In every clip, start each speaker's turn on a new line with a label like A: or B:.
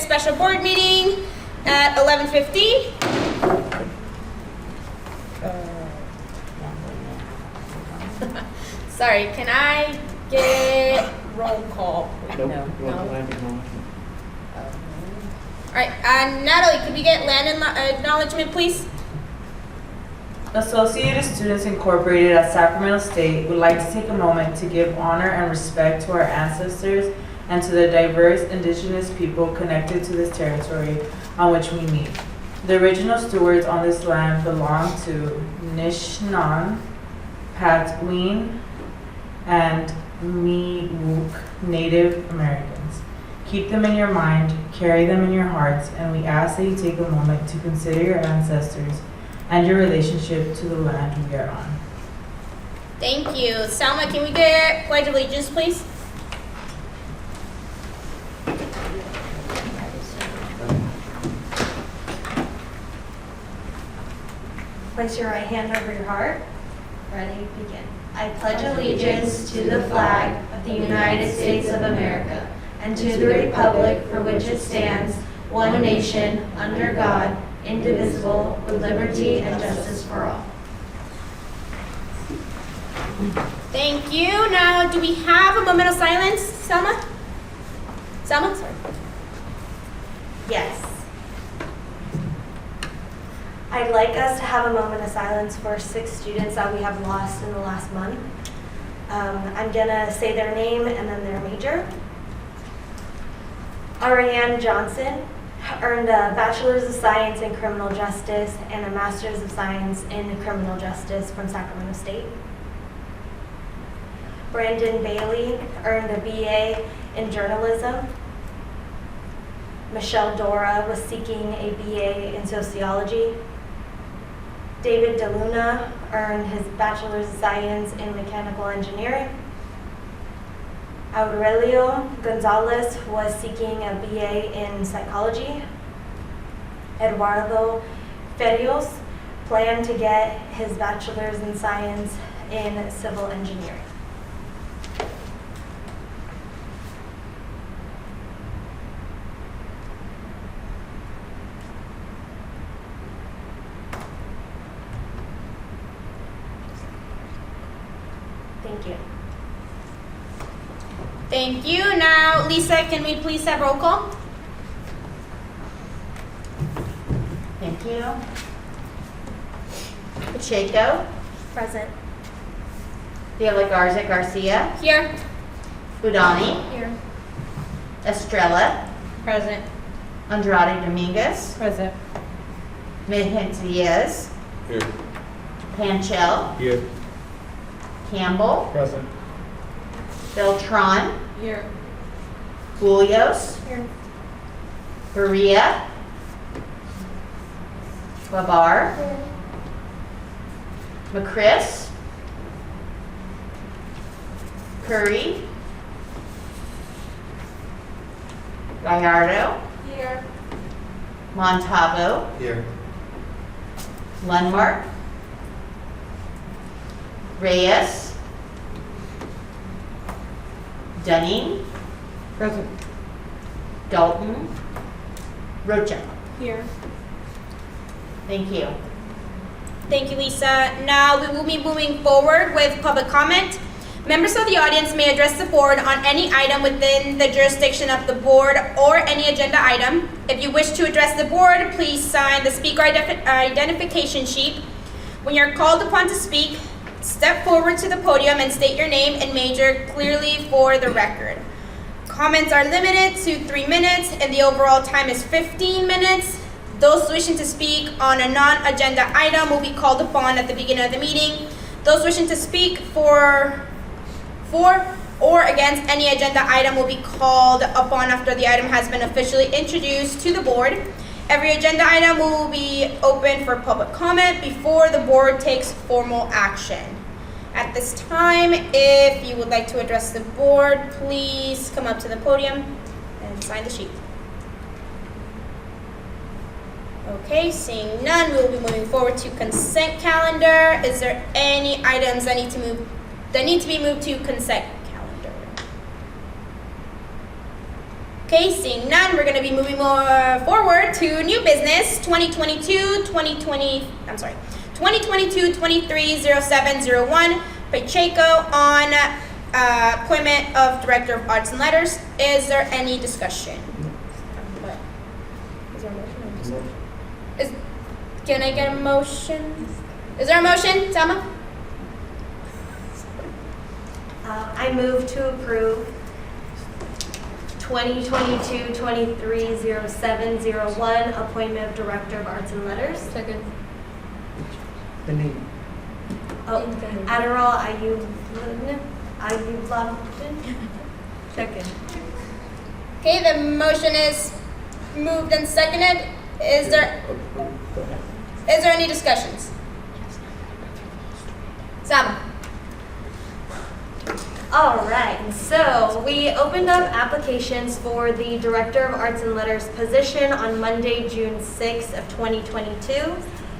A: special board meeting at 11:15. Sorry, can I get roll call?
B: Nope.
A: No.
B: You want the land acknowledgement?
A: All right, Natalie, could we get land acknowledgement, please?
C: Associated Students Incorporated at Sacramento State would like to take a moment to give honor and respect to our ancestors and to the diverse indigenous people connected to this territory on which we meet. The original stewards on this land belong to Nishnan, Patwin, and Miwok Native Americans. Keep them in your mind, carry them in your hearts, and we ask that you take a moment to consider your ancestors and your relationship to the land we are on.
A: Thank you. Salma, can we get Pledge of Allegiance, please?
D: Place your right hand over your heart. Ready, begin. I pledge allegiance to the flag of the United States of America and to the republic for which it stands, one nation, under God, indivisible, with liberty and justice for all.
A: Thank you. Now, do we have a moment of silence, Selma? Selma? Sorry.
D: Yes. I'd like us to have a moment of silence for 6 students that we have lost in the last month. I'm gonna say their name and then their major. Ariane Johnson earned a Bachelor's of Science in Criminal Justice and a Master's of Science in Criminal Justice from Sacramento State. Brandon Bailey earned a BA in Journalism. Michelle Dora was seeking a BA in Sociology. David DeLuna earned his Bachelor's of Science in Mechanical Engineering. Aurelio Gonzalez was seeking a BA in Psychology. Eduardo Ferios planned to get his Bachelor's in Science in Civil Engineering. Thank you.
A: Thank you. Now, Lisa, can we please have roll call?
E: Thank you. Pacheco,
D: Present.
E: De La Garza Garcia,
A: Here.
E: Udani,
D: Here.
E: Estrella,
A: Present.
E: Andrade Dominguez,
A: Present.
E: Mejens Diaz,
B: Here.
E: Panchel,
B: Here.
E: Campbell,
B: Present.
E: Beltran,
A: Here.
E: Julios,
D: Here.
E: Berea, Babar, McChris, Curry, Gallardo,
D: Here.
E: Montalvo,
B: Here.
E: Lundmark, Reyes, Dunning,
A: Present.
E: Dalton, Rocha.
A: Here.
E: Thank you.
A: Thank you, Lisa. Now, we will be moving forward with public comment. Members of the audience may address the board on any item within the jurisdiction of the board or any agenda item. If you wish to address the board, please sign the speaker identification sheet. When you're called upon to speak, step forward to the podium and state your name and major clearly for the record. Comments are limited to 3 minutes and the overall time is 15 minutes. Those wishing to speak on a non-agenda item will be called upon at the beginning of the meeting. Those wishing to speak for or against any agenda item will be called upon after the item has been officially introduced to the board. Every agenda item will be open for public comment before the board takes formal action. At this time, if you would like to address the board, please come up to the podium and sign the sheet. Okay, seeing none, we will be moving forward to consent calendar. Is there any items that need to be moved to consent calendar? Okay, seeing none, we're gonna be moving more forward to new business, 2022-230701, Pacheco on appointment of Director of Arts and Letters. Is there any discussion? Is there a motion or discussion? Can I get a motion? Is there a motion, Selma?
D: I move to approve 2022-230701, appointment of Director of Arts and Letters.
A: Second.
B: The name.
D: Oh, Adderall, Ayublavin. Second.
A: Okay, the motion is moved and seconded. Is there any discussions? Sam.
D: All right, so we opened up applications for the Director of Arts and Letters position on Monday, June 6th of 2022.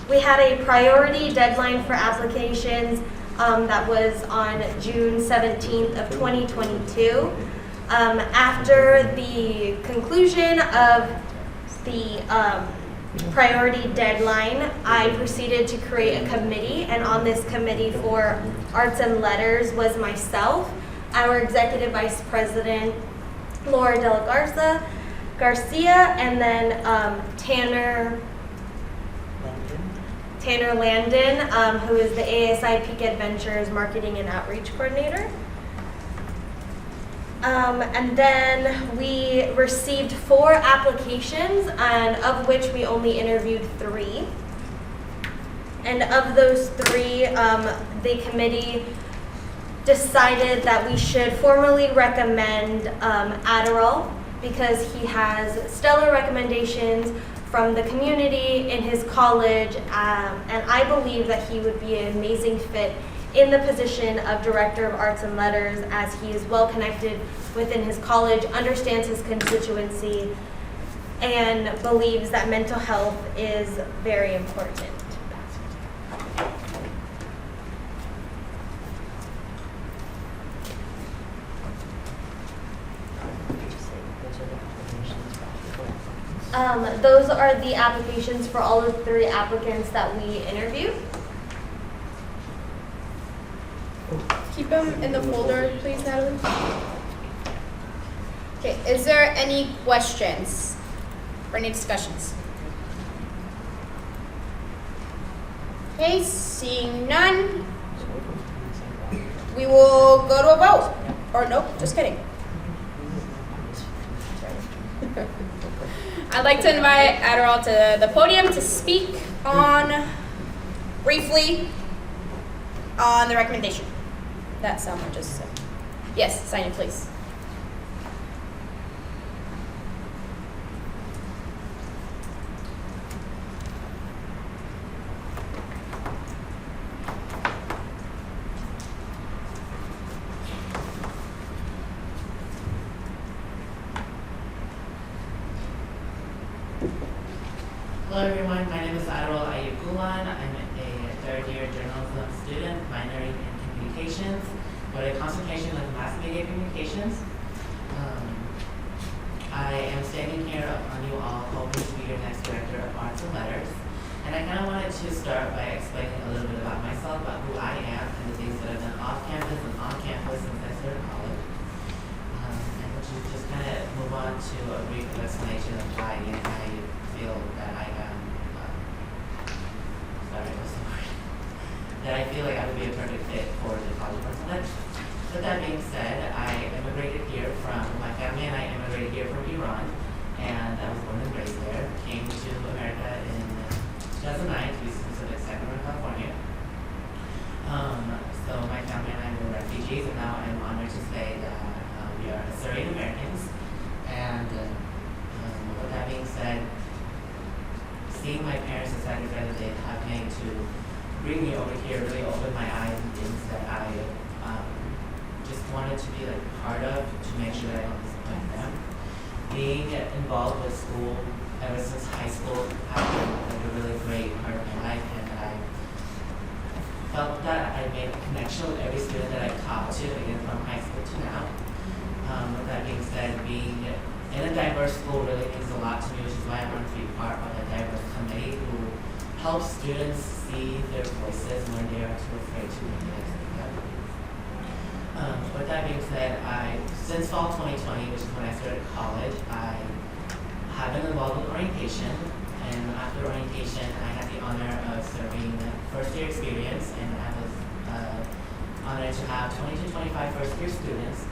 D: We had a priority deadline for applications that was on June 17th of 2022. After the conclusion of the priority deadline, I proceeded to create a committee, and on this committee for Arts and Letters was myself, our Executive Vice President, Laura De La Garcia, and then Tanner Landon, who is the ASI Peak Adventures Marketing and Outreach Coordinator. And then we received 4 applications, and of which we only interviewed 3. And of those 3, the committee decided that we should formally recommend Adderall because he has stellar recommendations from the community in his college, and I believe that he would be an amazing fit in the position of Director of Arts and Letters, as he is well connected within his college, understands his constituency, and believes that mental health is very important. Those are the applications for all of the 3 applicants that we interviewed.
A: Keep them in the folder, please, Natalie. Okay, is there any questions or any discussions? Okay, seeing none, we will go to a vote. Or nope, just kidding. I'd like to invite Adderall to the podium to speak briefly on the recommendation that someone just said. Yes, sign it, please.
F: Hello everyone, my name is Adderall Ayukulan. I'm a third-year journalism student, minoring in communications, with a concentration in mass media communications. I am standing here upon you all, hoping to be your next Director of Arts and Letters. And I kind of wanted to start by explaining a little bit about myself, about who I am, and the things that I've done off campus and on campus since I started college. And to just kind of move on to a brief explanation of why I feel that I am, that I feel like I would be a perfect fit for the College of Arts and Letters. With that being said, I immigrated here my family and I immigrated here from Iran, and I was born and raised there. Came to America in 2009, to be specific, Sacramento, California. So my family and I were refugees, and now I'm honored to say that we are Syrian Americans. And with that being said, seeing my parents decide that they have made to bring me over here really opened my eyes and things that I just wanted to be like part of, to make sure that I don't disappoint them. Being involved with school ever since high school has been like a really great part of my life, and I felt that I made a connection with every student that I've talked to, again from high school to now. With that being said, being in a diverse school really means a lot to me, which is why I want to be part of a diverse committee who helps students see their voices when they are too afraid to really speak up. With that being said, since fall 2020, which is when I started college, I have been involved with orientation, and after orientation, I had the honor of serving first year experience, and I was honored to have 20 to 25 first year students,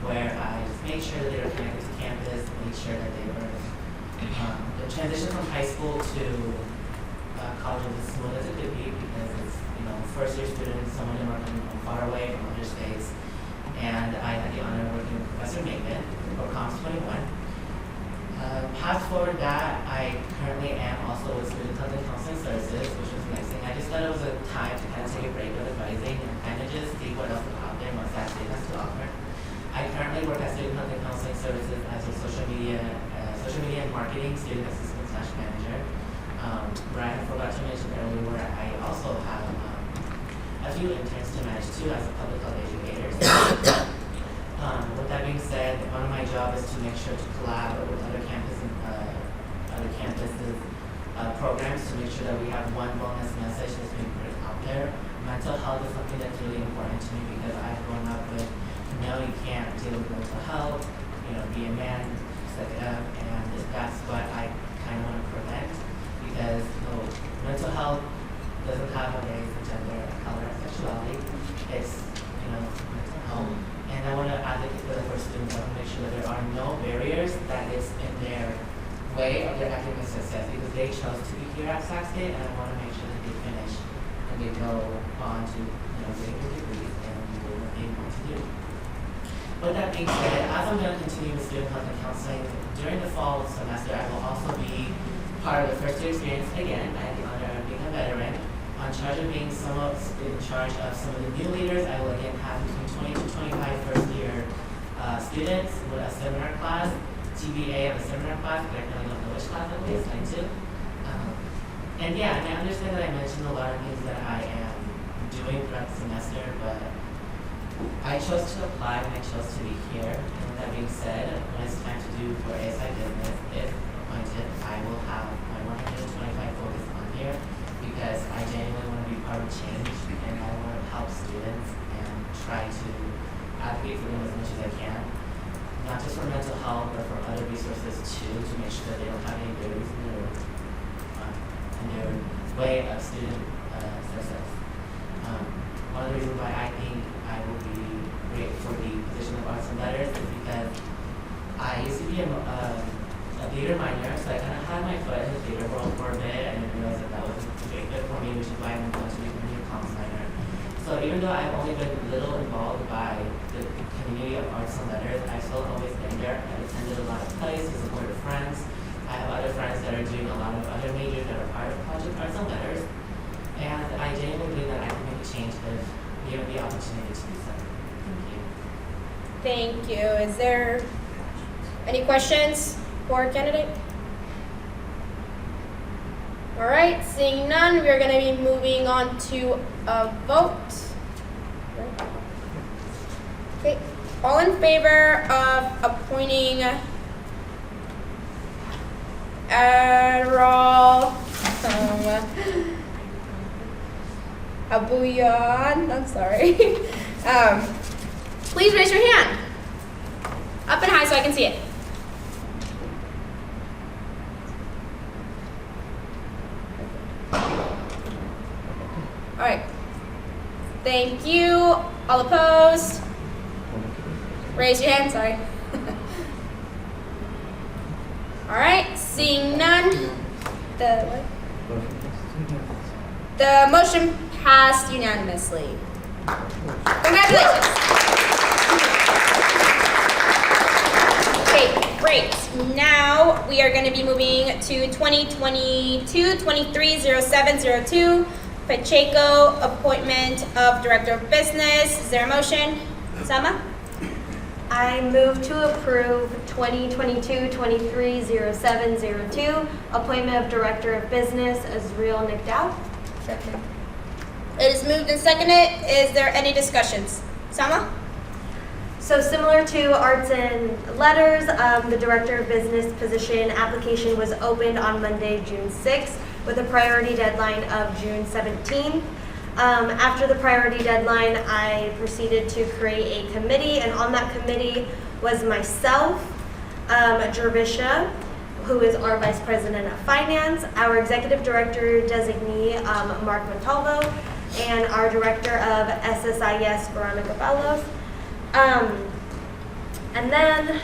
F: where I just made sure that they were connected to campus, made sure that they were, the transition from high school to college was as smooth as it could be, because it's, first year students, some of them are coming from far away from other states, and I had the honor of working with Professor Maitland for Comms 21. Past forward that, I currently am also with Student Health and Counseling Services, which was amazing. I just thought it was a time to kind of take a break with advising and kind of just see what else is out there and what that state has to offer. I currently work at Student Health and Counseling Services as a social media and marketing student assistant / manager. Where I forgot to mention earlier, where I also have a few interns to manage too as a public health educator. With that being said, one of my jobs is to make sure to collaborate with other campuses programs to make sure that we have one wellness message that's being put out there. Mental health is something that's really important to me because I've grown up with, no, you can't deal with mental health, be a man, suck it up, and that's what I kind of want to prevent, because mental health doesn't have a race, a gender, a color, a sexuality. It's mental health. And I want to advocate for that for students. I want to make sure that there are no barriers that is in their way of their academic success, because they chose to be here at Sac State, and I want to make sure that they finish and they go on to get their degrees and do what they want to do. With that being said, as I'm going to continue with student health and counseling, during the fall semester, I will also be part of the first year experience again. I have the honor of being a veteran. In charge of some of the new leaders, I will again have between 20 to 25 first year students with a seminar class, TBA of a seminar class, but I really don't know which class it is, I do. And yeah, I understand that I mentioned a lot of things that I am doing throughout the semester, but I chose to apply and I chose to be here. And with that being said, when it's time to do for ASI business, if appointed, I will have my 125 focus on here, because I genuinely want to be part of change, and I want to help students and try to advocate for them as much as I can, not just for mental health, but for other resources too, to make sure that they don't have any barriers in their way of student success. One of the reasons why I think I will be great for the position of arts and letters is because I used to be a theater minor, so I kind of had my foot in the theater world for a bit, and I realized that was a big fit for me, which is why I moved on to become a comms minor. So even though I've only been a little involved by the community of arts and letters, I've still always been there. I've attended a lot of plays to support friends. I have other friends that are doing a lot of other majors that are part of Project Arts and Letters, and I genuinely believe that I can make a change if given the opportunity to do so. Thank you.
A: Thank you. Is there any questions for our candidate? All right, seeing none, we're going to be moving on to a vote. Okay, all in favor of appointing Adderall Abuyan, I'm sorry. Please raise your hand. Up and high so I can see it. All right. Thank you. All opposed? Raise your hand, sorry. All right, seeing none. The motion passed unanimously. Congratulations. Okay, great. Now we are going to be moving to 2022-23-0702, Pacheco, appointment of Director of Business. Is there a motion? Sama?
D: I move to approve 2022-23-0702, appointment of Director of Business, Azriel Nigdow.
A: Second. It is moved and seconded. Is there any discussions? Sama?
D: So similar to arts and letters, the director of business position application was opened on Monday, June 6th, with a priority deadline of June 17th. After the priority deadline, I proceeded to create a committee, and on that committee was myself, Jervisha, who is our Vice President of Finance, our Executive Director designee, Mark Montalvo, and our Director of SSIS, Veronica Bellos. And then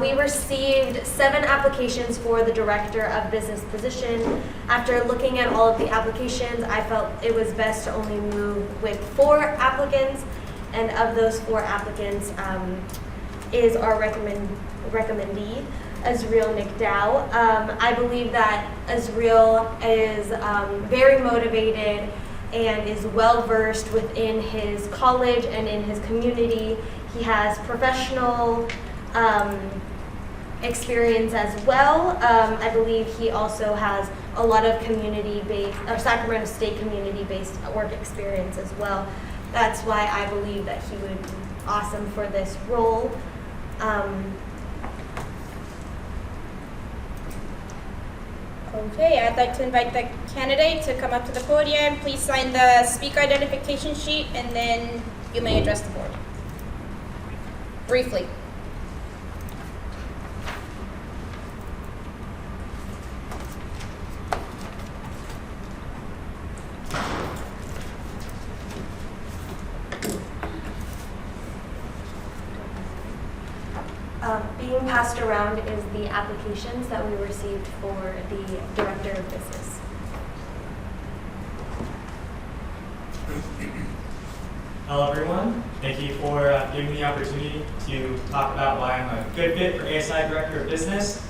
D: we received 7 applications for the Director of Business position. After looking at all of the applications, I felt it was best to only move with 4 applicants, and of those 4 applicants is our recommendee, Azriel McDowell. I believe that Azriel is very motivated and is well versed within his college and in his community. He has professional experience as well. I believe he also has a lot of community-based, or Sacramento State community-based work experience as well. That's why I believe that he would be awesome for this role.
A: Okay, I'd like to invite the candidate to come up to the podium. Please sign the speaker identification sheet, and then you may address the board. Briefly.
D: Being passed around is the applications that we received for the Director of Business.
G: Hello everyone, thank you for giving me the opportunity to talk about why I'm a good fit for ASI Director of Business.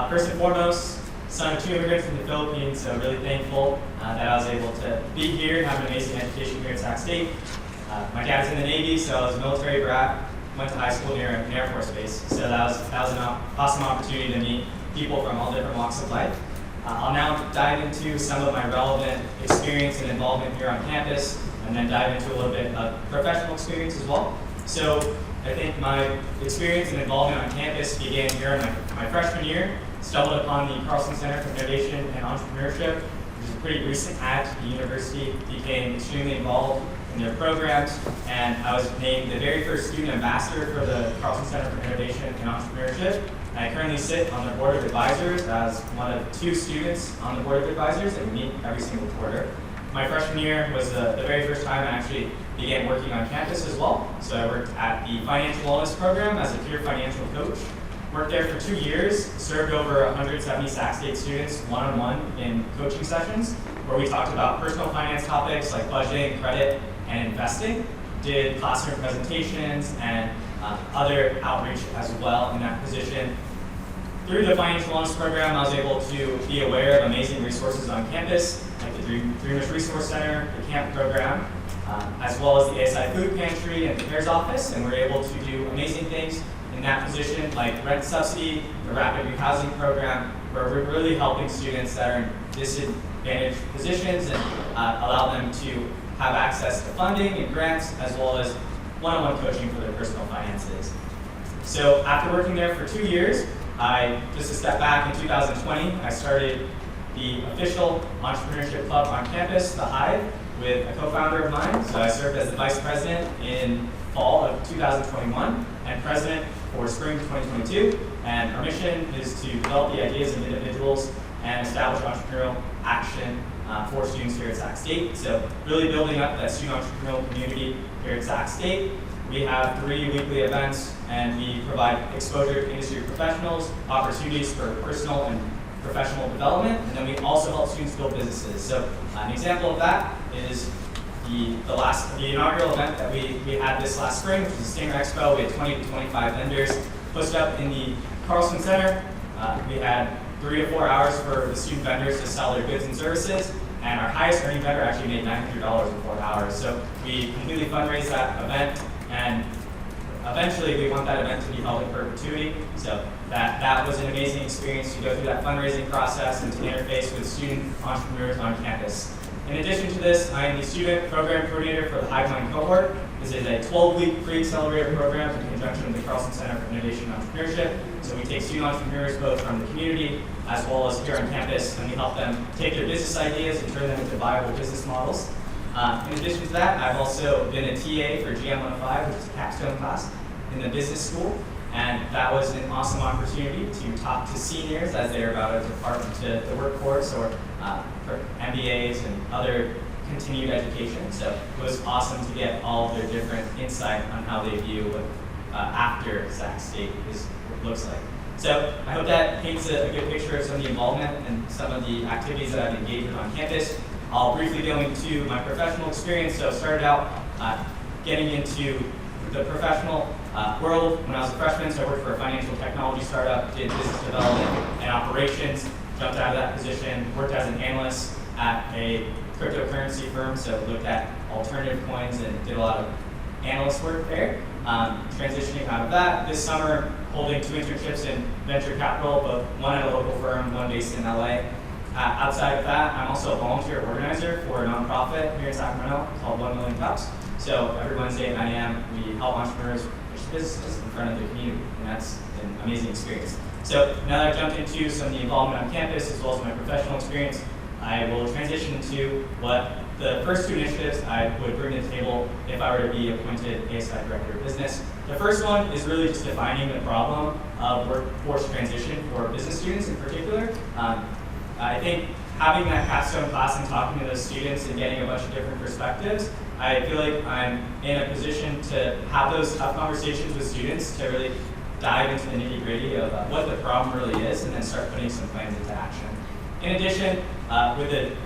G: First and foremost, son of 2 immigrants from the Philippines, so really thankful that I was able to be here and have an amazing education here at Sac State. My dad's in the Navy, so I was a military brat. Went to high school near an Air Force base, so that was an awesome opportunity to meet people from all different walks of life. I'll now dive into some of my relevant experience and involvement here on campus, and then dive into a little bit of professional experience as well. So I think my experience and involvement on campus began here in my freshman year. Stumbled upon the Carlson Center for Innovation and Entrepreneurship, which is a pretty recent add to the university. Became extremely involved in their programs, and I was named the very first student ambassador for the Carlson Center for Innovation and Entrepreneurship. And I currently sit on the board of advisors as one of 2 students on the board of advisors, and we meet every single quarter. My freshman year was the very first time I actually began working on campus as well. So I worked at the Financial Wellness Program as a peer financial coach. Worked there for 2 years, served over 170 Sac State students one-on-one in coaching sessions, where we talked about personal finance topics like budgeting, credit, and investing. Did classroom presentations and other outreach as well in that position. Through the Financial Wellness Program, I was able to be aware of amazing resources on campus, like the Dreamers Resource Center, the camp program, as well as the ASI Food Pantry and the CARES Office, and we're able to do amazing things in that position, like rent subsidy, the rapid rehousing program, where we're really helping students that are in disadvantaged positions and allow them to have access to funding and grants, as well as one-on-one coaching for their personal finances. So after working there for 2 years, just to step back, in 2020, I started the official entrepreneurship club on campus, The Hive, with a co-founder of mine. So I served as the vice president in fall of 2021 and president for spring 2022. And our mission is to develop the ideas of individuals and establish entrepreneurial action for students here at Sac State. So really building up that student entrepreneurial community here at Sac State. We have 3 weekly events, and we provide exposure to industry professionals, opportunities for personal and professional development, and then we also help students build businesses. So an example of that is the inaugural event that we had this last spring, which was the Stinger Expo. We had 20 to 25 vendors posted up in the Carlson Center. We had 3 to 4 hours for the student vendors to sell their goods and services, and our highest earning vendor actually made $900 in 4 hours. So we completely fundraised that event, and eventually we want that event to be held in perpetuity. So that was an amazing experience to go through that fundraising process and to interface with student entrepreneurs on campus. In addition to this, I am the student program coordinator for the Hive Mind cohort. This is a 12-week free accelerator program in conjunction with the Carlson Center for Innovation and Entrepreneurship. So we take student entrepreneurs both from the community as well as here on campus, and we help them take their business ideas and turn them into viable business models. In addition to that, I've also been a TA for GM 105, which is a capstone class in the business school. And that was an awesome opportunity to talk to seniors as they are about to depart into the workforce or for MBAs and other continued education. So it was awesome to get all of their different insight on how they view what after Sac State looks like. So I hope that paints a good picture of some of the involvement and some of the activities that I've engaged with on campus. I'll briefly go into my professional experience. So I started out getting into the professional world when I was a freshman. So I worked for a financial technology startup, did business development and operations, jumped out of that position, worked as an analyst at a cryptocurrency firm, so looked at alternative coins and did a lot of analyst work there. Transitioning out of that, this summer holding 2 internships in venture capital, both one at a local firm, one based in LA. Outside of that, I'm also a volunteer organizer for a nonprofit here in Sacramento called 1 Million Cups. So every Wednesday at 9 a.m., we help entrepreneurs push businesses in front of the community, and that's an amazing experience. So now that I've jumped into some of the involvement on campus as well as my professional experience, I will transition to what the first 2 initiatives I would bring to the table if I were to be appointed ASI Director of Business. The first one is really just defining the problem of workforce transition for business students in particular. I think having that capstone class and talking to those students and getting a bunch of different perspectives, I feel like I'm in a position to have those tough conversations with students to really dive into the nitty-gritty of what the problem really is and then start putting some plans into action. In addition, with a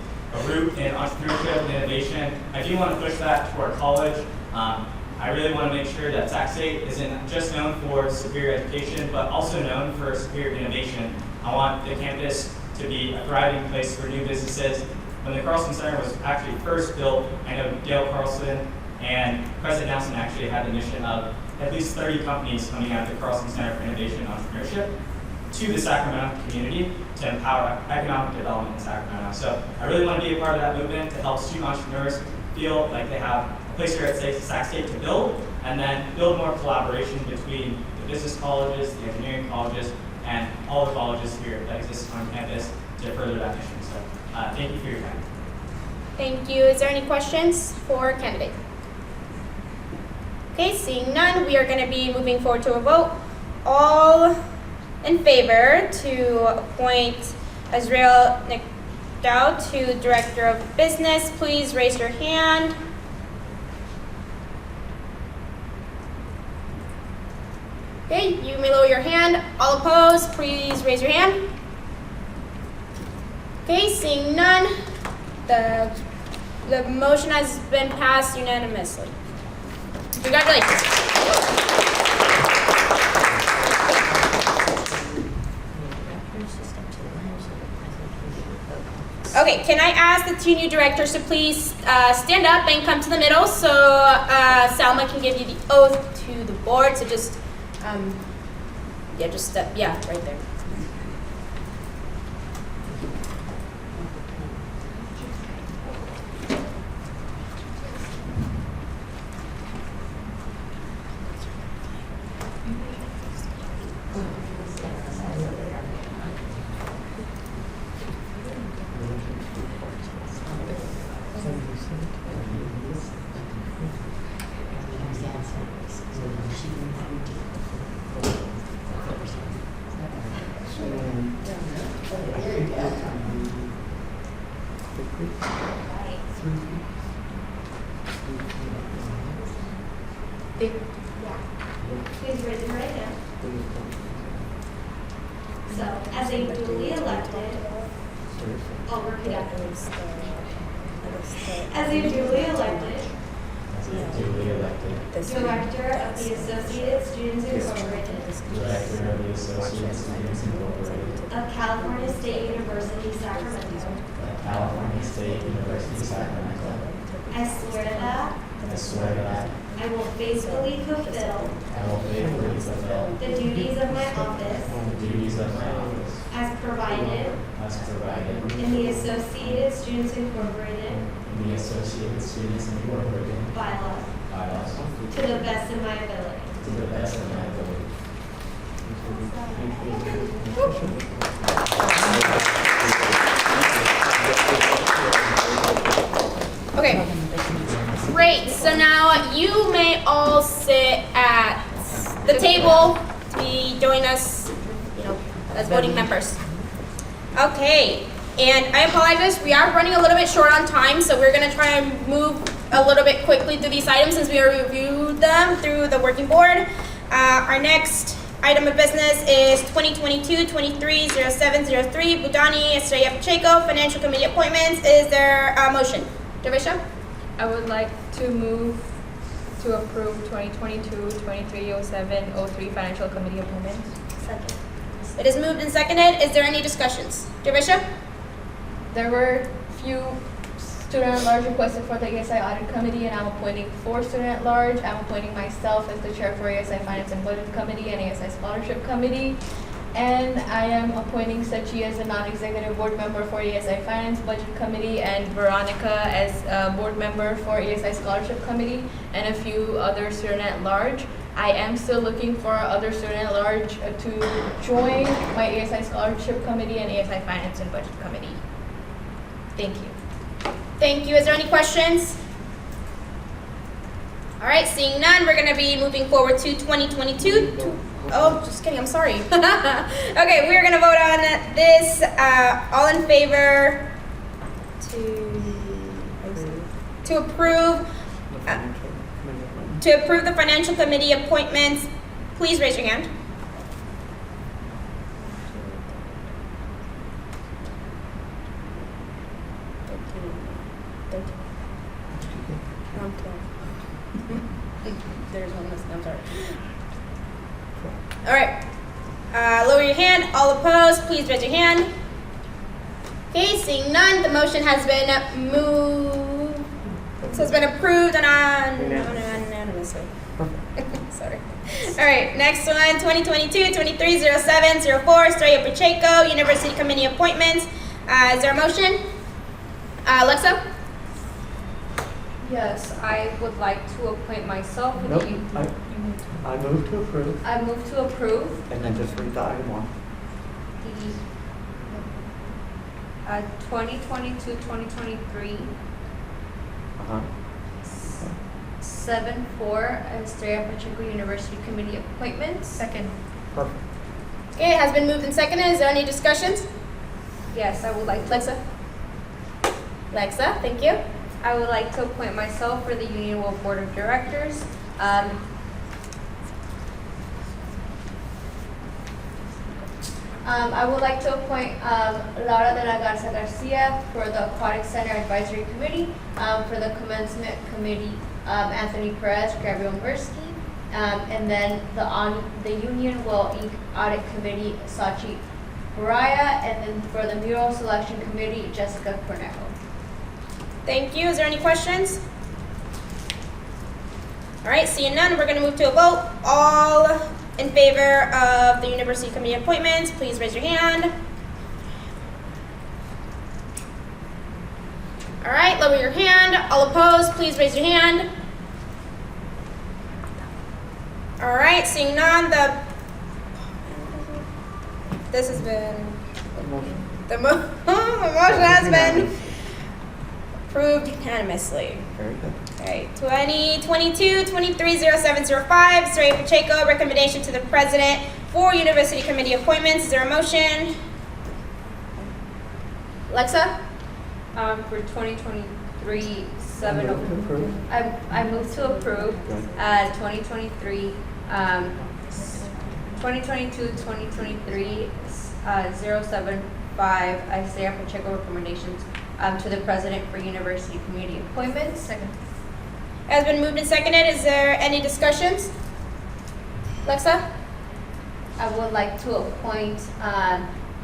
G: root in entrepreneurship and innovation, I do want to push that to our college. I really want to make sure that Sac State isn't just known for superior education, but also known for superior innovation. I want the campus to be a thriving place for new businesses. When the Carlson Center was actually first built, I know Dale Carlson and President Nelson actually had the mission of at least 30 companies coming out of the Carlson Center for Innovation and Entrepreneurship to the Sacramento community to empower economic development in Sacramento. So I really want to be a part of that movement to help student entrepreneurs feel like they have a place here at Sac State to build, and then build more collaboration between the business colleges, the engineering colleges, and all the colleges here that exist on campus to further that mission. So thank you for your time.
A: Thank you. Is there any questions for candidate? Okay, seeing none, we are going to be moving forward to a vote. All in favor to appoint Azrael McDowd to Director of Business, please raise your hand. Okay, you may lower your hand. All opposed, please raise your hand. Okay, seeing none, the motion has been passed unanimously. Congratulations. Okay, can I ask the 2 new directors to please stand up and come to the middle so Salma can give you the oath to the board. So just, just step, right there.
D: Please raise your right hand. So, as a duly elected, I'll repeat after me. As a duly elected Director of the Associated Students Incorporated of California State University, Sacramento, I swear that I will faithfully fulfill the duties of my office as provided in the Associated Students Incorporated bylaws.
G: bylaws
D: to the best of my ability.
G: to the best of my ability.
A: Okay. Great. So now you may all sit at the table to join us, as voting members. Okay. And I apologize, we are running a little bit short on time, so we're gonna try and move a little bit quickly through these items since we already reviewed them through the working board. Our next item of business is 2022-23-0703, Budani, Estrella Pacheco, Financial Committee appointments. Is there a motion? Dervisha?
H: I would like to move to approve 2022-23-07-03 Financial Committee appointments.
D: Second.
A: It is moved and seconded. Is there any discussions? Dervisha?
H: There were few student at large requested for the ASI Audit Committee, and I'm appointing 4 student at large. I'm appointing myself as the chair for ASI Finance and Budget Committee and ASI Scholarship Committee. And I am appointing Sachi as a non-executive board member for ASI Finance Budget Committee and Veronica as a board member for ASI Scholarship Committee and a few other student at large. I am still looking for other student at large to join my ASI Scholarship Committee and ASI Finance and Budget Committee. Thank you.
A: Thank you. Is there any questions? All right, seeing none, we're gonna be moving forward to 2022. Oh, just kidding, I'm sorry. Okay, we're gonna vote on this. All in favor to approve the financial committee appointments, please raise your hand. There's one missing, I'm sorry. All right, lower your hand. All opposed, please raise your hand. Okay, seeing none, the motion has been moved. So it's been approved unanimously. Sorry. All right, next one, 2022-23-07-04, Estrella Pacheco, University Committee appointments. Is there a motion? Alexa?
H: Yes, I would like to appoint myself for
B: Nope,
H: the.
B: I move to approve,
H: I move to approve
B: and then just read the item on.
H: the 2022-2023
B: Uh-huh.
H: 7-4 Estrella Pacheco University Committee appointments. Second.
B: Perfect.
A: Okay, it has been moved and seconded. Is there any discussions?
H: Yes, I would like to.
A: Lexa, thank you.
H: I would like to appoint myself for the Union World Board of Directors. I would like to appoint Laura de la Garza Garcia for the Aquatic Center Advisory Committee, for the Commencement Committee, Anthony Perez, Gabriel Mirsky, and then the Union Well Inc. Audit Committee, Sachi Baraya, and then for the Mural Selection Committee, Jessica Cornejo.
A: Thank you. Is there any questions? All right, seeing none, we're going to move to a vote. All in favor of the University Committee appointments, please raise your hand. All right, lower your hand. All opposed, please raise your hand. All right, seeing none, this has been, the motion has been approved unanimously.
B: Very good.
A: All right, 2022-23-07-05, Estrella Pacheco, recommendation to the president for University Committee appointments. Is there a motion? Alexa?
H: For 2023,
B: I move to approve.
H: I move to approve
B: Good.
H: 2023, 2022-2023 075 Isaiah Pacheco recommendations to the president for University Committee appointments. Second.
A: Has been moved and seconded. Is there any discussions? Alexa?
H: I would like to appoint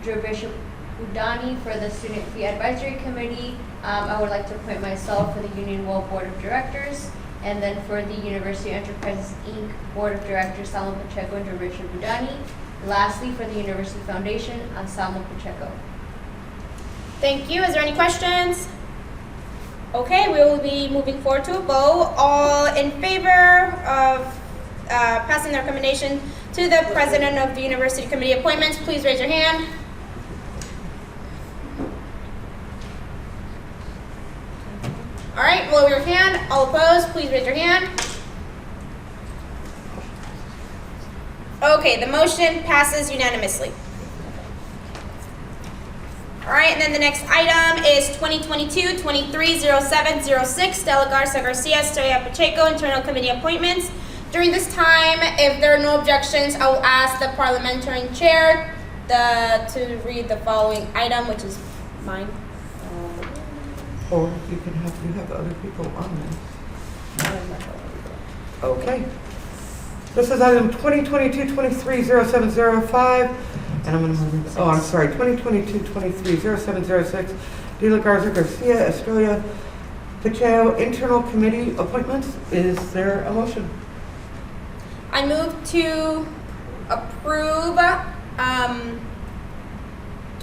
H: Bishop Udani for the Student Fee Advisory Committee. I would like to appoint myself for the Union Well Board of Directors, and then for the University Enterprises Inc. Board of Directors, Salmo Pacheco and Bishop Udani. Lastly, for the University Foundation, Salmo Pacheco.
A: Thank you. Is there any questions? Okay, we will be moving forward to a vote. All in favor of passing the recommendation to the president of the university committee appointments, please raise your hand. All right, lower your hand. All opposed, please raise your hand. Okay, the motion passes unanimously. All right, and then the next item is 2022-23-0706, Dela Garza Garcia, Estrella Pacheco, internal committee appointments. During this time, if there are no objections, I will ask the parliamentary chair to read the following item, which is mine.
B: Or you have other people on this. Okay. This is item 2022-23-0705, and I'm going to move, I'm sorry, 2022-23-0706, De La Garza Garcia, Estrella Pacheco, internal committee appointments. Is there a motion?
A: I move to approve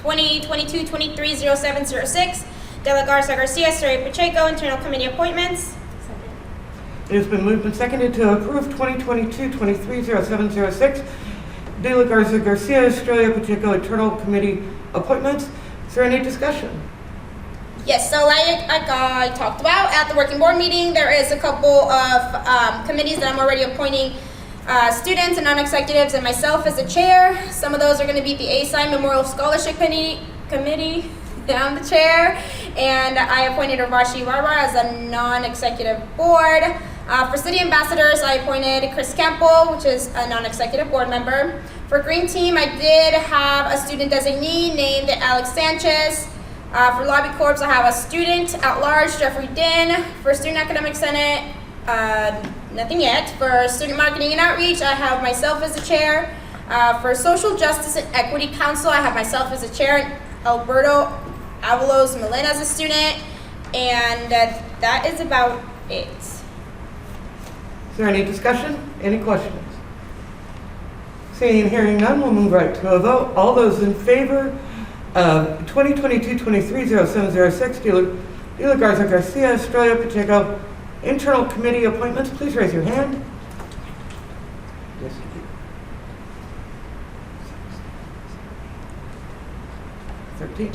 A: 2022-23-0706, De La Garza Garcia, Estrella Pacheco, internal committee appointments.
B: It has been moved and seconded to approve 2022-23-0706, De La Garza Garcia, Estrella Pacheco, internal committee appointments. Is there any discussion?
A: Yes, so like I talked about at the working board meeting, there is a couple of committees that I'm already appointing students and non-executives and myself as the chair. Some of those are going to be the ASI Memorial Scholarship Committee. I'm the chair, and I appointed Ravashi Barbar as a non-executive board. For city ambassadors, I appointed Chris Campbell, which is a non-executive board member. For Green Team, I did have a student designee named Alex Sanchez. For Lobby Corps, I have a student at large, Jeffrey Din. For Student Academic Senate, nothing yet. For Student Marketing and Outreach, I have myself as the chair. For Social Justice and Equity Council, I have myself as the chair, Alberto Avalos Melena as a student, and that is about it.
B: Is there any discussion? Any questions? Seeing and hearing none, we'll move right to a vote. All those in favor of 2022-23-0706, De La Garza Garcia, Estrella Pacheco, internal committee appointments, please raise your hand. Yes, you do. 13.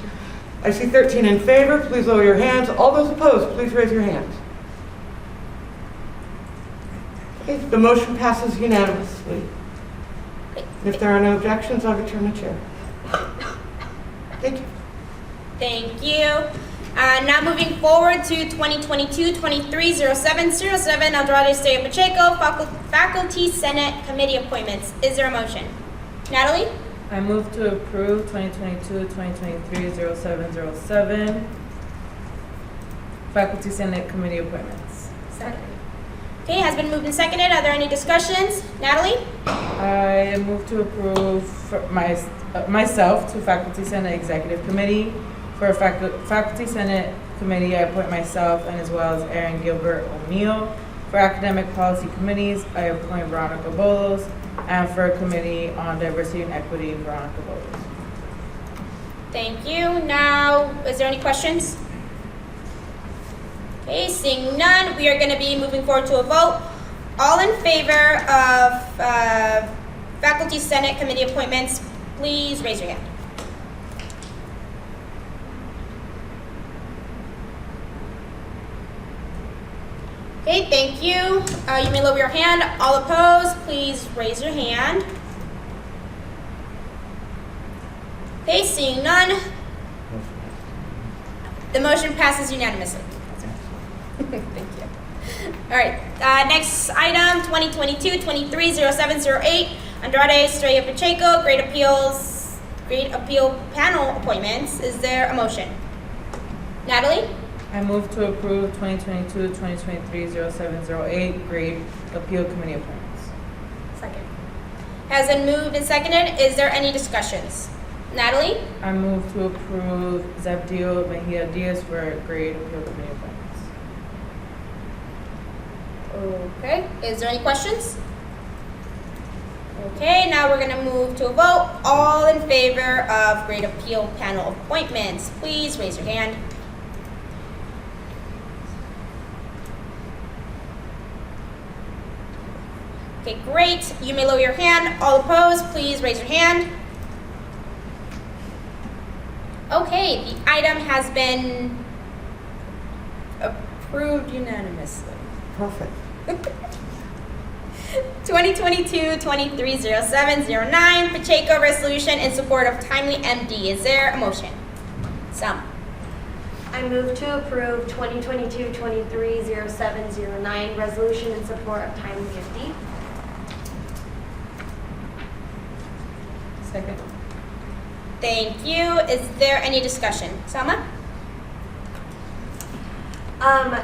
B: I see 13 in favor. Please lower your hands. All those opposed, please raise your hands. Okay, the motion passes unanimously. If there are no objections, I'll return the chair. Thank you.
A: Thank you. Now moving forward to 2022-23-0707, Andrade Estrella Pacheco, Faculty Senate Committee appointments. Is there a motion? Natalie?
C: I move to approve 2022-2023-0707 Faculty Senate Committee appointments.
A: Second. Okay, has been moved and seconded. Are there any discussions? Natalie?
C: I move to approve myself to Faculty Senate Executive Committee. For Faculty Senate Committee, I appoint myself and as well as Aaron Gilbert O'Neill. For Academic Policy Committees, I appoint Veronica Bolos. And for a Committee on Diversity and Equity, Veronica Bolos.
A: Thank you. Now, is there any questions? Okay, seeing none, we are going to be moving forward to a vote. All in favor of Faculty Senate Committee appointments, please raise your hand. Okay, thank you. You may lower your hand. All opposed, please raise your hand. Okay, seeing none, the motion passes unanimously. Thank you. All right, next item, 2022-23-0708, Andrade Estrella Pacheco, Great Appeal Panel appointments. Is there a motion? Natalie?
C: I move to approve 2022-2023-0708 Great Appeal Committee appointments.
A: Second. Has been moved and seconded. Is there any discussions? Natalie?
C: I move to approve Zabdil Mejia Diaz for Great Appeal Committee appointments.
A: Okay, is there any questions? Okay, now we're gonna move to a vote. All in favor of Great Appeal Panel appointments, please raise your hand. Okay, great. You may lower your hand. All opposed, please raise your hand. Okay, the item has been approved unanimously.
B: Perfect.
A: 2022-230709, Pacheco Resolution in support of timely MD. Is there a motion? Some.
D: I move to approve 2022-230709 resolution in support of timely MD.
C: Second.
A: Thank you. Is there any discussion? Salma?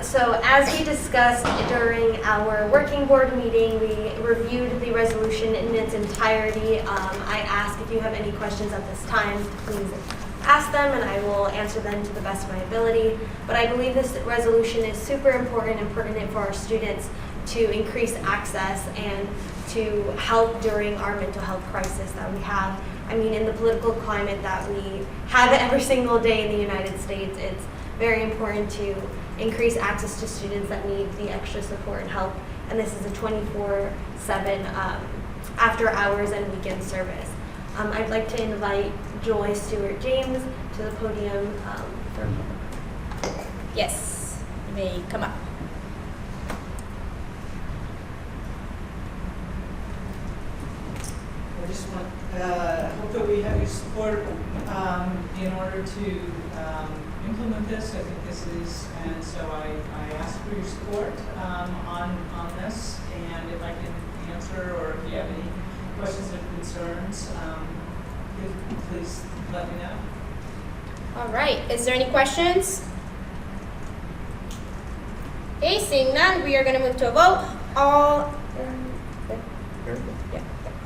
D: So as we discussed during our working board meeting, we reviewed the resolution in its entirety. I ask if you have any questions at this time, please ask them and I will answer them to the best of my ability. But I believe this resolution is super important and pertinent for our students to increase access and to help during our mental health crisis that we have. I mean, in the political climate that we have every single day in the United States, it's very important to increase access to students that need the extra support and help. And this is a 24/7 after hours and weekend service. I'd like to invite Joy Stewart James to the podium for
A: Yes. You may come up.
I: I just want, hope that we have your support in order to implement this. I think this is, and so I ask for your support on this. And if I can answer, or if you have any questions or concerns, please let me know.
A: All right. Is there any questions? Okay, seeing none, we are going to move to a vote.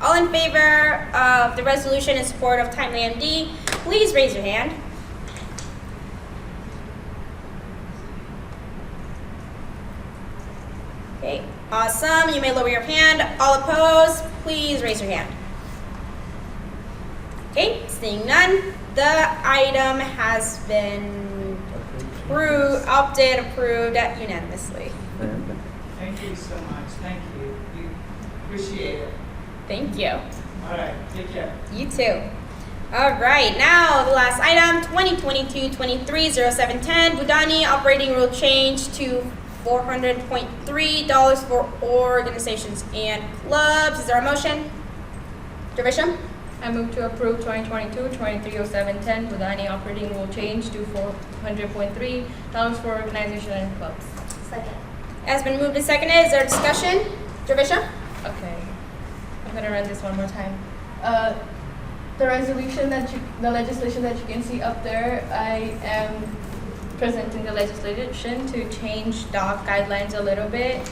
A: All in favor of the resolution in support of timely MD, please raise your hand. Okay, awesome. You may lower your hand. All opposed, please raise your hand. Okay, seeing none, the item has been approved unanimously.
I: Thank you so much. Thank you. We appreciate it.
A: Thank you.
I: All right. Take care.
A: You too. All right, now the last item, 2022-230710, Budani operating rule change to $400.3 for organizations and clubs. Is there a motion? Dervisham?
H: I move to approve 2022-230710 Budani operating rule change to $400.3 for organization and clubs.
D: second.
A: Has been moved and seconded. Is there a discussion? Dervisham?
H: Okay, I'm gonna run this one more time. The legislation that you can see up there, I am presenting the legislation to change DOC guidelines a little bit.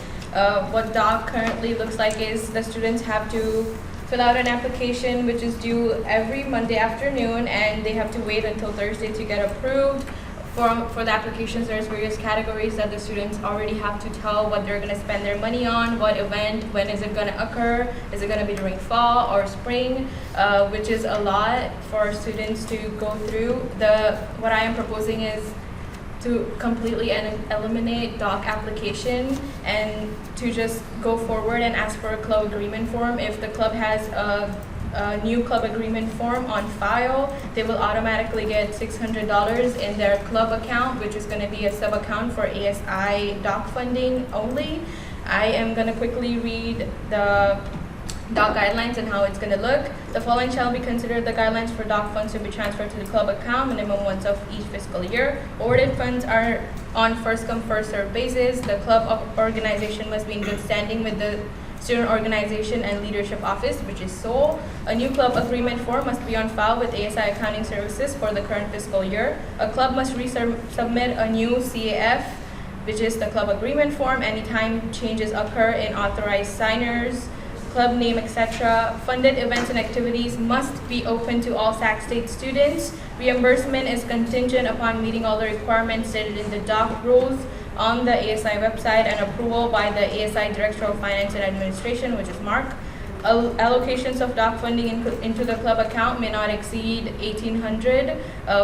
H: What DOC currently looks like is the students have to fill out an application which is due every Monday afternoon, and they have to wait until Thursday to get approved. For the applications, there's various categories that the students already have to tell what they're going to spend their money on, what event, when is it going to occur, is it going to be during fall or spring, which is a lot for students to go through. What I am proposing is to completely eliminate DOC application and to just go forward and ask for a club agreement form. If the club has a new club agreement form on file, they will automatically get $600 in their club account, which is going to be a sub-account for ASI DOC funding only. I am going to quickly read the DOC guidelines and how it's going to look. The following shall be considered the guidelines for DOC funds to be transferred to the club account minimum once of each fiscal year. Awarded funds are on first come first served basis. The club organization must be in good standing with the Student Organization and Leadership Office, which is SOLE. A new club agreement form must be on file with ASI Accounting Services for the current fiscal year. A club must submit a new CAF, which is the club agreement form, anytime changes occur in authorized signers, club name, etc. Funded events and activities must be open to all Sac State students. Reimbursement is contingent upon meeting all the requirements stated in the DOC rules on the ASI website and approval by the ASI Director of Finance and Administration, which is Mark. Allocations of DOC funding into the club account may not exceed $1,800,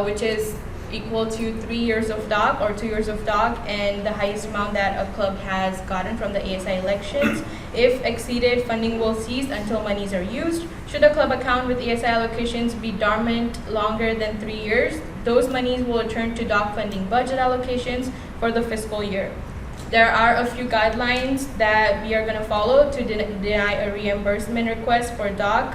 H: which is equal to 3 years of dog or 2 years of dog, and the highest amount that a club has gotten from the ASI elections. If exceeded, funding will cease until monies are used. Should a club account with ASI allocations be dormant longer than 3 years, those monies will return to dog funding budget allocations for the fiscal year. There are a few guidelines that we are going to follow to deny a reimbursement request for dog.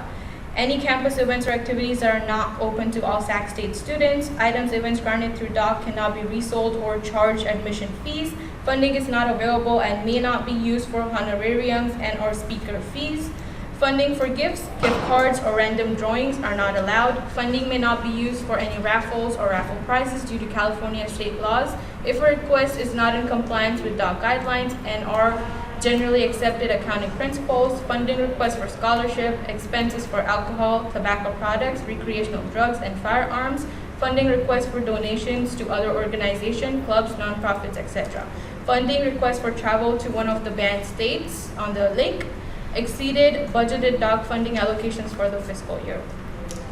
H: Any campus events or activities that are not open to all Sac State students, items, events granted through DOC cannot be resold or charged admission fees. Funding is not available and may not be used for honorariums and or speaker fees. Funding for gifts, gift cards, or random drawings are not allowed. Funding may not be used for any raffles or raffle prizes due to California state laws. If a request is not in compliance with DOC guidelines and are generally accepted accounting principles, funding requests for scholarship, expenses for alcohol, tobacco products, recreational drugs, and firearms, funding requests for donations to other organizations, clubs, nonprofits, etc. Funding requests for travel to one of the banned states on the link exceeded budgeted DOC funding allocations for the fiscal year.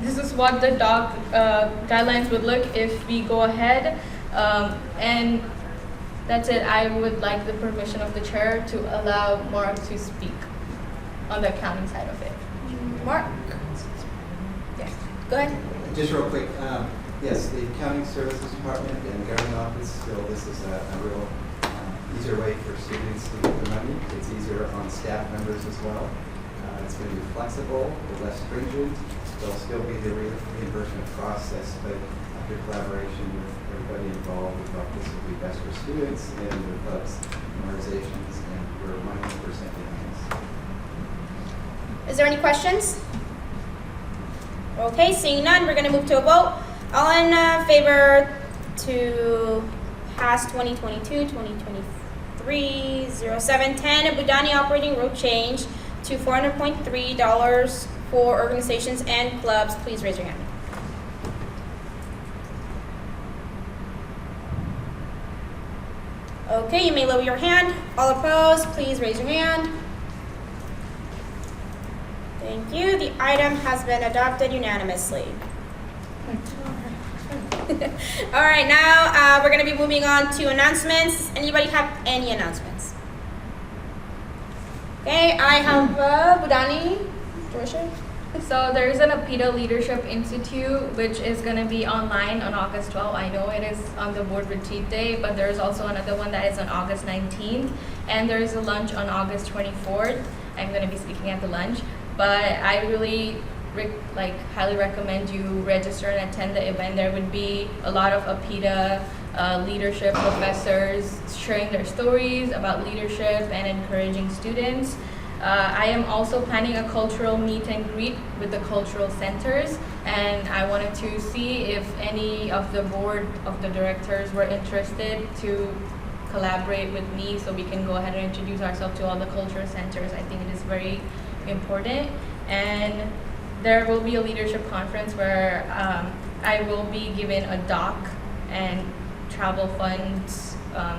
H: This is what the DOC guidelines would look if we go ahead, and that's it. I would like the permission of the chair to allow Mark to speak on the accounting side of it.
A: Mark? Yes, go ahead.
J: Just real quick, yes, the accounting services department and the government office feel this is a real easier way for students to get their money. It's easier on staff members as well. It's going to be flexible, less stringent. There'll still be the reimbursement process, but after collaboration with everybody involved, we thought this would be best for students and the clubs and organizations, and we're 100% behind this.
A: Is there any questions? Okay, seeing none, we're going to move to a vote. All in favor to pass 2022-2023-0710 Budani operating rule change to $400.3 for organizations and clubs, please raise your hand. Okay, you may lower your hand. All opposed, please raise your hand. Thank you. The item has been adopted unanimously. All right, now we're going to be moving on to announcements. Anybody have any announcements? Okay, I have Budani. Joshua?
H: So there's an APITA Leadership Institute, which is going to be online on August 12th. I know it is on the board retreat day, but there's also another one that is on August 19th. And there's a lunch on August 24th. I'm going to be speaking at the lunch. But I really highly recommend you register and attend the event. There would be a lot of APITA leadership professors sharing their stories about leadership and encouraging students. I am also planning a cultural meet and greet with the cultural centers, and I wanted to see if any of the board of the directors were interested to collaborate with me so we can go ahead and introduce ourselves to all the cultural centers. I think it is very important. And there will be a leadership conference where I will be given a doc and travel funds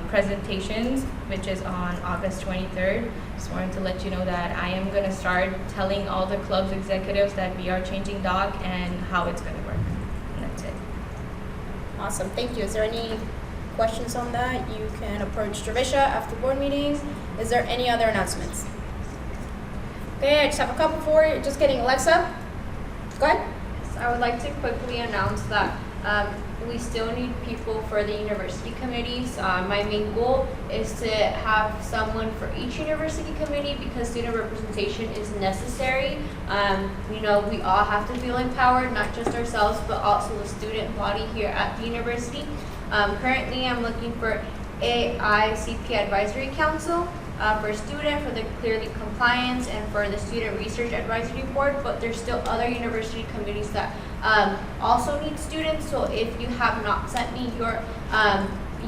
H: presentations, which is on August 23rd. Just wanted to let you know that I am going to start telling all the club's executives that we are changing doc and how it's going to work. And that's it.
A: Awesome, thank you. Is there any questions on that? You can approach Trevisha after board meeting. Is there any other announcements? Okay, I just have a couple for you. Just kidding, Alexa, go ahead.
K: I would like to quickly announce that we still need people for the university committees. My main goal is to have someone for each university committee because student representation is necessary. We all have to feel empowered, not just ourselves, but also the student body here at the university. Currently, I'm looking for AICP Advisory Council, for student, for the clearly compliance, and for the student research advisory board, but there's still other university committees that also need students. So if you have not sent me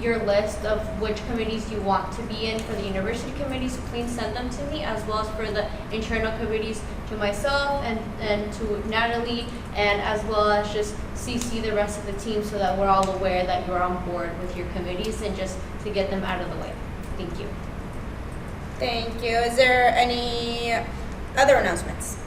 K: your list of which committees you want to be in for the university committees, please send them to me, as well as for the internal committees to myself and to Natalie, and as well as just CC the rest of the team so that we're all aware that you're on board with your committees and just to get them out of the way. Thank you.
A: Thank you. Is there any other announcements?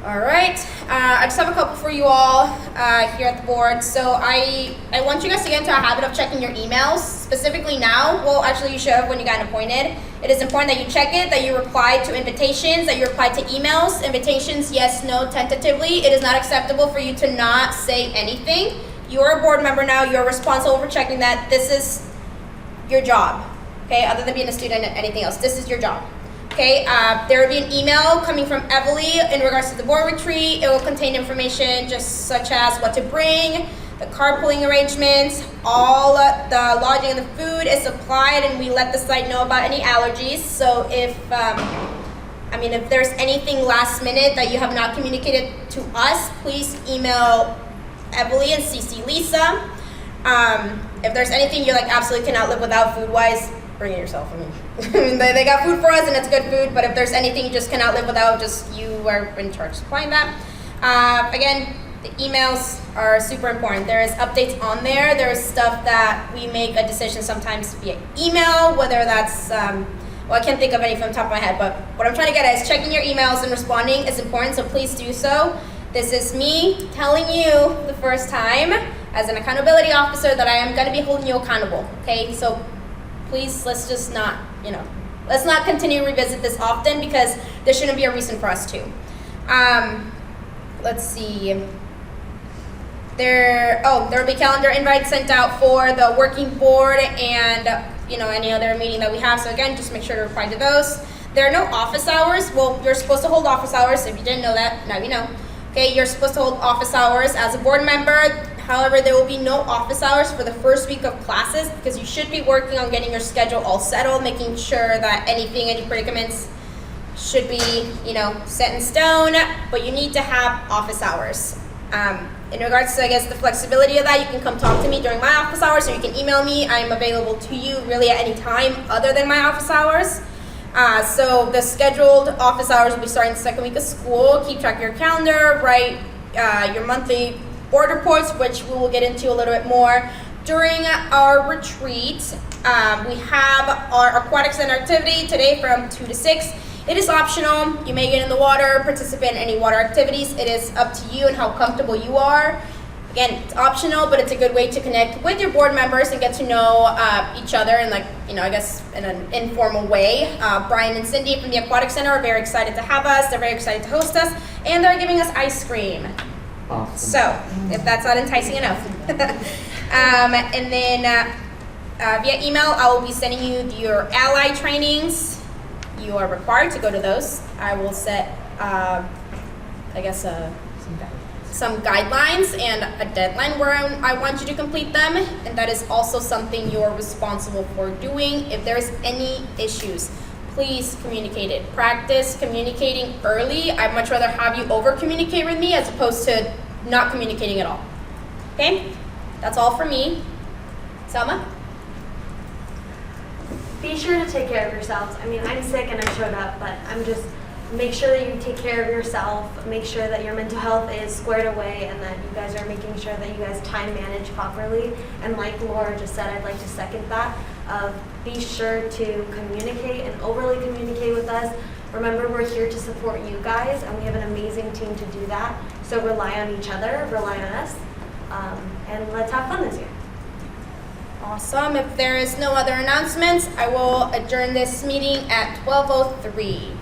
A: All right, I just have a couple for you all here at the board. So I want you guys to get into a habit of checking your emails, specifically now. Well, actually you should have when you got appointed. It is important that you check it, that you reply to invitations, that you reply to emails. Invitations, yes, no, tentatively. It is not acceptable for you to not say anything. You're a board member now, you're responsible for checking that. This is your job, okay? Other than being a student and anything else, this is your job. Okay, there will be an email coming from Evely in regards to the board retreat. It will contain information just such as what to bring, the carpooling arrangements, all the lodging and the food is supplied, and we let the site know about any allergies. So if there's anything last minute that you have not communicated to us, please email Evely and CC Lisa. If there's anything you absolutely cannot live without food-wise, bring it yourself. They got food for us and it's good food, but if there's anything you just cannot live without, just you are in charge of supplying that. Again, the emails are super important. There is updates on there. There's stuff that we make a decision sometimes via email, whether that's, I can't think of any from the top of my head, but what I'm trying to get at is checking your emails and responding is important, so please do so. This is me telling you the first time as an accountability officer that I am going to be holding you accountable, okay? So please, let's not continue to revisit this often because there shouldn't be a reason for us to. Let's see. There will be calendar invites sent out for the working board and any other meeting that we have. So again, just make sure to reply to those. There are no office hours. Well, you're supposed to hold office hours. If you didn't know that, now you know. Okay, you're supposed to hold office hours as a board member. However, there will be no office hours for the first week of classes because you should be working on getting your schedule all settled, making sure that any predicaments should be, set in stone, but you need to have office hours. In regards to, the flexibility of that, you can come talk to me during my office hours, or you can email me. I'm available to you really at any time other than my office hours. So the scheduled office hours will be starting the second week of school. Keep track of your calendar, write your monthly board reports, which we will get into a little bit more. During our retreat, we have our aquatic center activity today from 2 to 6. It is optional. You may get in the water, participate in any water activities. It is up to you and how comfortable you are. Again, it's optional, but it's a good way to connect with your board members and get to know each other in in an informal way. Brian and Cindy from the Aquatic Center are very excited to have us. They're very excited to host us, and they're giving us ice cream.
B: Awesome.
A: So, if that's not enticing enough. And then via email, I will be sending you your ally trainings. You are required to go to those. I will set, some guidelines and a deadline where I want you to complete them, and that is also something you're responsible for doing. If there's any issues, please communicate it. Practice communicating early. I'd much rather have you over communicate with me as opposed to not communicating at all. Okay? That's all for me. Selma?
D: Be sure to take care of yourselves. I'm sick and I showed up, but make sure that you take care of yourself. Make sure that your mental health is squared away and that you guys are making sure that you guys time manage properly. And like Laura just said, I'd like to second that. Be sure to communicate and overly communicate with us. Remember, we're here to support you guys, and we have an amazing team to do that. So rely on each other, rely on us, and let's have fun this year.
A: Awesome. If there is no other announcements, I will adjourn this meeting at 12:03.